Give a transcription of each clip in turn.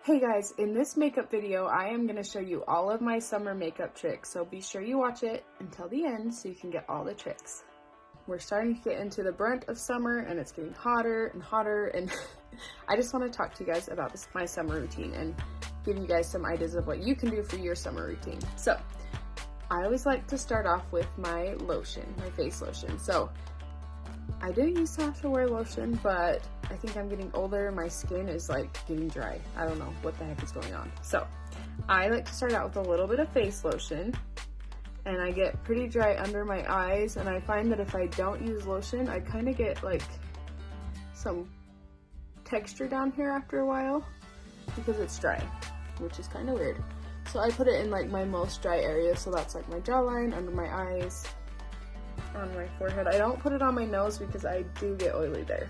Hey guys, in this makeup video, I am going to show you all of my summer makeup tricks, so be sure you watch it until the end so you can get all the tricks. We're starting to get into the brunt of summer and it's getting hotter and hotter, and I just want to talk to you guys about my summer routine and give you guys some ideas of what you can do for your summer routine. So, I always like to start off with my lotion, my face lotion. So, I didn't used to have to wear lotion, but I think I'm getting older. My skin is like getting dry. I don't know what the heck is going on. So I like to start out with a little bit of face lotion, and I get pretty dry under my eyes, and I find that if I don't use lotion, I kind of get like some texture down here after a while because it's dry, which is kind of weird. So I put it in like my most dry area, so that's like my jawline, under my eyes, on my forehead. I don't put it on my nose because I do get oily there.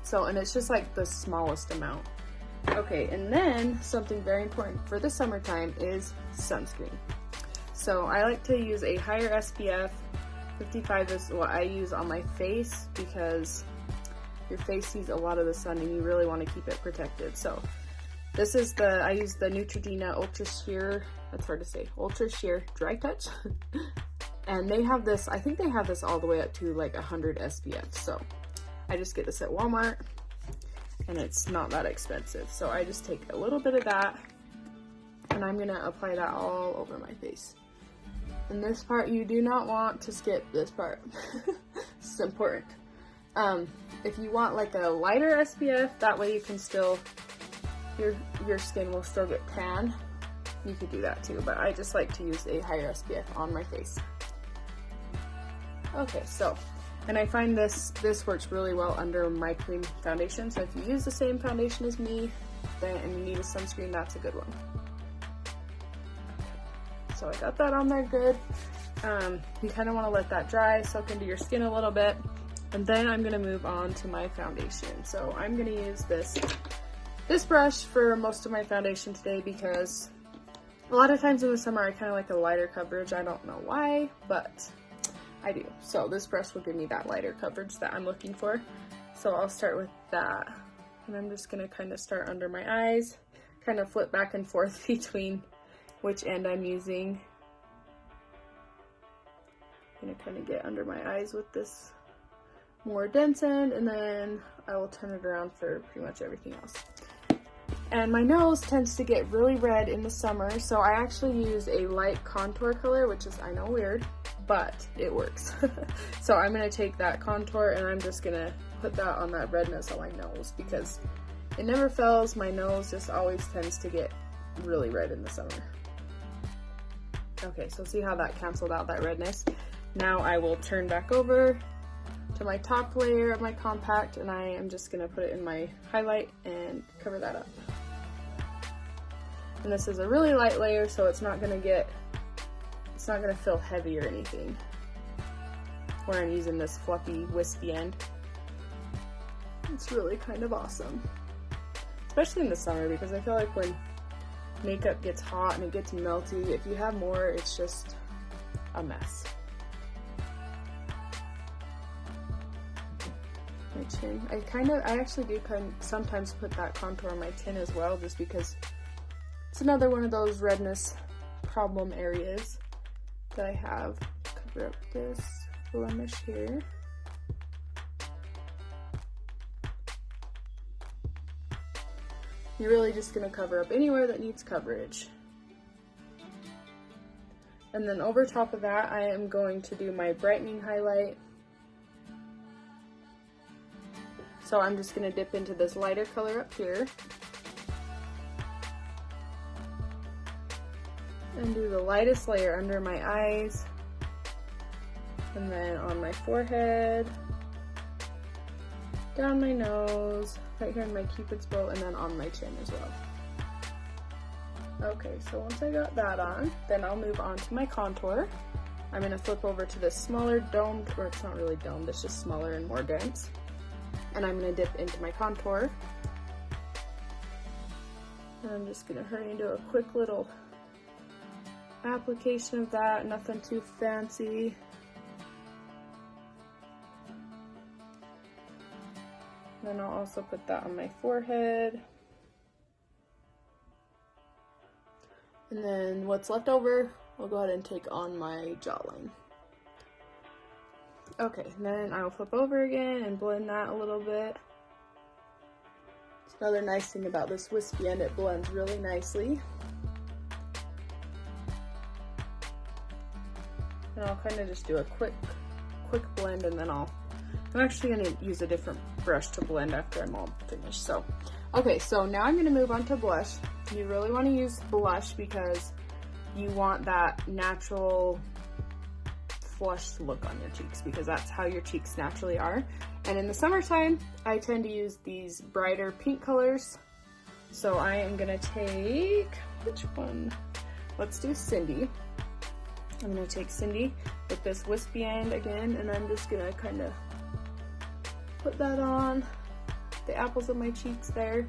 So, and it's just like the smallest amount. Okay, and then something very important for the summertime is sunscreen. So I like to use a higher SPF. 55 is what I use on my face because your face sees a lot of the sun and you really want to keep it protected. So this is I use the Neutrogena Ultra Sheer, that's hard to say, Ultra Sheer Dry Touch. And they have this, I think they have this all the way up to like 100 SPF. So I just get this at Walmart and it's not that expensive. So I just take a little bit of that and I'm gonna apply that all over my face. And this part, you do not want to skip this part. This is important. If you want like a lighter SPF, that way you can still, your skin will still get tan. You could do that too, but I just like to use a higher SPF on my face. Okay, so, and I find this works really well under my cream foundation. So if you use the same foundation as me, and you need a sunscreen, that's a good one. Okay, so I got that on there good. You kind of want to let that dry, soak into your skin a little bit, and then I'm gonna move on to my foundation. So I'm gonna use this brush for most of my foundation today because a lot of times in the summer I kind of like a lighter coverage. I don't know why, but I do. So this brush will give me that lighter coverage that I'm looking for. So I'll start with that. And I'm just gonna kind of start under my eyes, kind of flip back and forth between which end I'm using. I'm gonna kind of get under my eyes with this more dense end, and then I will turn it around for pretty much everything else. And my nose tends to get really red in the summer, so I actually use a light contour color, which is, I know, weird, but it works. So I'm gonna take that contour and I'm just gonna put that on that redness on my nose because it never fails. My nose just always tends to get really red in the summer. Okay, so see how that canceled out that redness? Now I will turn back over to my top layer of my compact, and I am just gonna put it in my highlight and cover that up. And this is a really light layer, so it's not gonna feel heavy or anything where I'm using this fluffy, wispy end. It's really kind of awesome, especially in the summer, because I feel like when makeup gets hot and it gets melty, if you have more, it's just a mess. My chin, I actually do sometimes put that contour on my chin as well, just because it's another one of those redness problem areas that I have. Cover up this blemish here. You're really just gonna cover up anywhere that needs coverage. And then over top of that, I am going to do my brightening highlight. So I'm just gonna dip into this lighter color up here and do the lightest layer under my eyes, and then on my forehead, down my nose, right here in my cupid's bow, and then on my chin as well. Okay, so once I got that on, then I'll move on to my contour. I'm gonna flip over to this smaller domed, or it's not really domed, it's just smaller and more dense. And I'm gonna dip into my contour. And I'm just gonna hurry and do a quick little application of that, nothing too fancy. Then I'll also put that on my forehead. And then what's left over, I'll go ahead and take on my jawline. Okay, then I'll flip over again and blend that a little bit. It's another nice thing about this wispy end, it blends really nicely. And I'll kind of just do a quick blend, and then I'm actually going to use a different brush to blend after I'm all finished. So, okay, so now I'm going to move on to blush. You really want to use blush because you want that natural flushed look on your cheeks, because that's how your cheeks naturally are. And in the summertime, I tend to use these brighter pink colors. So I am going to take, which one? Let's do Cindy. I'm going to take Cindy with this wispy end again, and I'm just going to kind of put that on the apples of my cheeks there.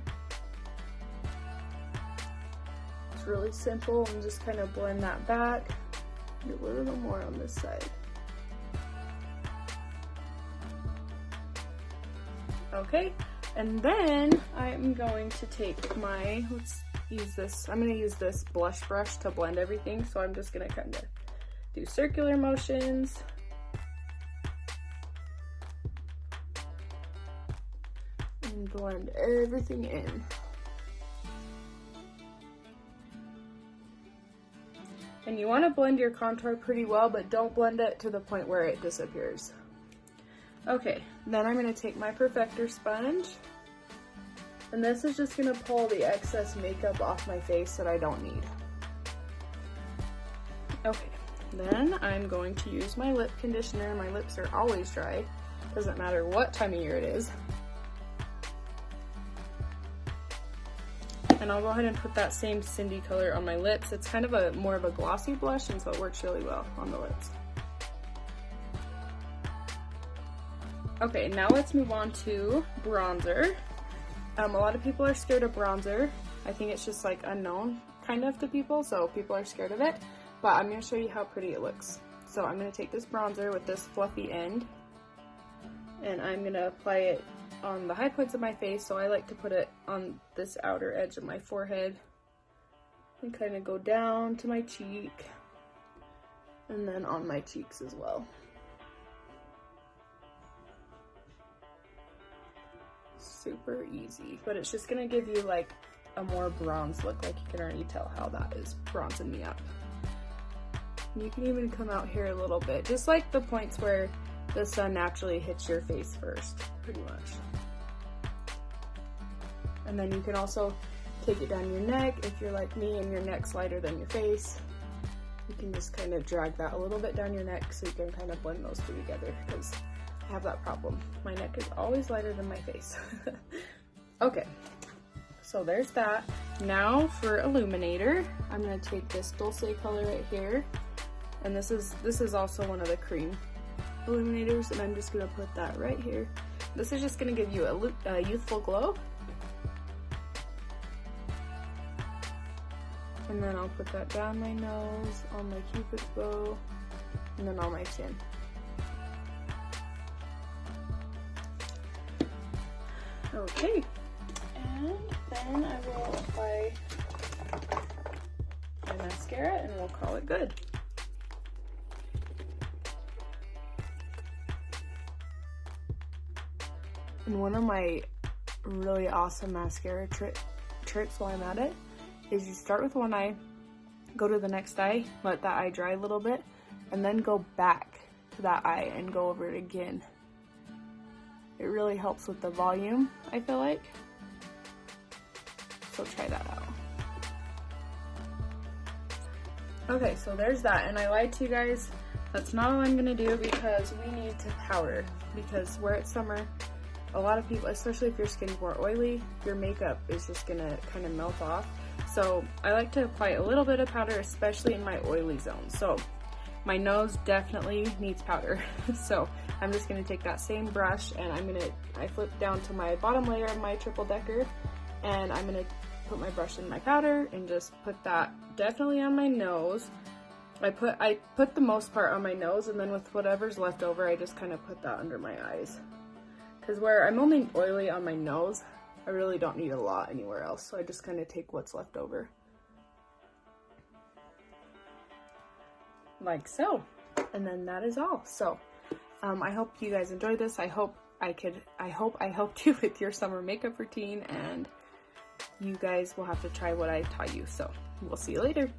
It's really simple, and just kind of blend that back. Do a little more on this side. Okay, and then I'm going to take my, let's use this, I'm going to use this blush brush to blend everything, so I'm just going to kind of do circular motions. And blend everything in. And you want to blend your contour pretty well, but don't blend it to the point where it disappears. Okay, then I'm going to take my Perfector sponge, and this is just going to pull the excess makeup off my face that I don't need. Okay, then I'm going to use my lip conditioner. My lips are always dry, doesn't matter what time of year it is. And I'll go ahead and put that same Cindy color on my lips. It's kind of more of a glossy blush, and so it works really well on the lips. Okay, now let's move on to bronzer. A lot of people are scared of bronzer. I think it's just like unknown kind of to people, so people are scared of it. But I'm going to show you how pretty it looks. So I'm going to take this bronzer with this fluffy end, and I'm going to apply it on the high points of my face. So I like to put it on this outer edge of my forehead and kind of go down to my cheek, and then on my cheeks as well. Super easy, but it's just going to give you like a more bronze look. Like you can already tell how that is bronzing me up. You can even come out here a little bit, just like the points where the sun naturally hits your face first, pretty much. And then you can also take it down your neck. If you're like me and your neck's lighter than your face, you can just kind of drag that a little bit down your neck so you can kind of blend those two together, because I have that problem. My neck is always lighter than my face. Okay, so there's that. Now for illuminator, I'm gonna take this Dulce color right here. And this is also one of the cream illuminators, and I'm just gonna put that right here. This is just gonna give you a youthful glow. And then I'll put that down my nose, on my cupid's bow, and then on my chin. Okay, and then I will apply my mascara, and we'll call it good. And one of my really awesome mascara tricks while I'm at it is you start with one eye, go to the next eye, let that eye dry a little bit, and then go back to that eye and go over it again. It really helps with the volume, I feel like. So try that out. Okay, so there's that, and I lied to you guys. That's not all I'm gonna do, because we need to powder, because where it's summer, a lot of people, especially if your skin's more oily, your makeup is just gonna kind of melt off. So I like to apply a little bit of powder, especially in my oily zone. So my nose definitely needs powder. So I'm just gonna take that same brush, and I flip down to my bottom layer of my triple decker, and I'm gonna put my brush in my powder and just put that definitely on my nose. I put the most part on my nose, and then with whatever's left over, I just kind of put that under my eyes. Because where I'm only oily on my nose, I really don't need a lot anywhere else, so I just kind of take what's left over. like so. And then that is all. So I hope you guys enjoyed this. I hope I helped you with your summer makeup routine, and you guys will have to try what I taught you. So we'll see you later.